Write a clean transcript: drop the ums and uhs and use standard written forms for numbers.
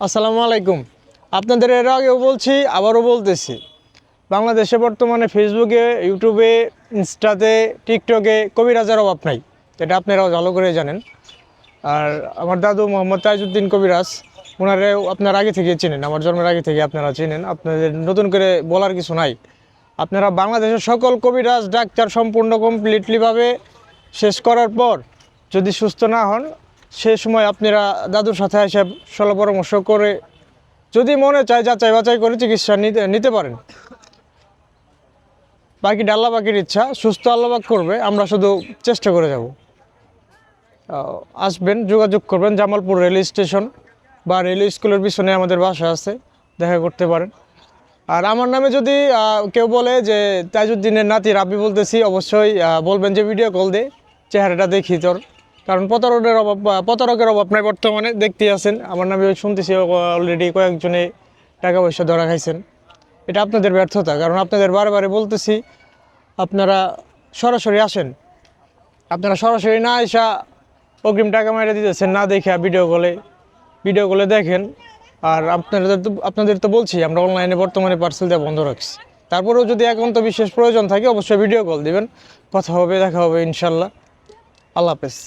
আসসালামু আলাইকুম। আপনাদের এর আগেও বলছি, আবারও বলতেছি, বাংলাদেশে বর্তমানে ফেসবুকে, ইউটিউবে, ইনস্টাতে, টিকটকে কবিরাজের অভাব নাই। এটা আপনারাও ভালো করে জানেন। আর আমার দাদু মোহাম্মদ তাজউদ্দিন কবিরাজ, ওনারেও আপনারা আগে থেকে চেনেন, আমার জন্মের আগে থেকে আপনারা চেনেন। আপনাদের নতুন করে বলার কিছু নাই। আপনারা বাংলাদেশের সকল কবিরাজ ডাক্তার সম্পূর্ণ কমপ্লিটলিভাবে শেষ করার পর যদি সুস্থ না হন, সে সময় আপনারা দাদুর সাথে এসে সলা পরামর্শ করে যদি মনে চায় যাচাই বাছাই করে চিকিৎসা নিতে পারেন। বাকিটা আল্লাহ পাকের ইচ্ছা, সুস্থ আল্লাহ পাক করবে, আমরা শুধু চেষ্টা করে যাব। আসবেন, যোগাযোগ করবেন, জামালপুর রেল স্টেশন বা রেল স্কুলের পিছনে আমাদের বাসা আছে, দেখা করতে পারেন। আর আমার নামে যদি কেউ বলে যে তাজউদ্দিনের নাতি রাব্বি বলতেছি, অবশ্যই বলবেন যে ভিডিও কল দে, চেহারাটা দেখি তোর। কারণ প্রতারকের অভাব নাই বর্তমানে, দেখতেই আছেন। আমার নামে শুনতেছি অলরেডি কয়েকজনে টাকা পয়সা ধরা খাইছেন। এটা আপনাদের ব্যর্থতা, কারণ আপনাদের বারে বলতেছি আপনারা সরাসরি আসেন। আপনারা সরাসরি না আসা অগ্রিম টাকা মাইরা দিতেছেন, না দেখে ভিডিও কলে দেখেন। আর আপনাদের তো বলছি, আমরা অনলাইনে বর্তমানে পার্সেল দেওয়া বন্ধ রাখছি। তারপরেও যদি একান্ত বিশেষ প্রয়োজন থাকে, অবশ্যই ভিডিও কল দিবেন, কথা হবে, দেখা হবে ইনশাল্লাহ। আল্লাহ হাফেজ।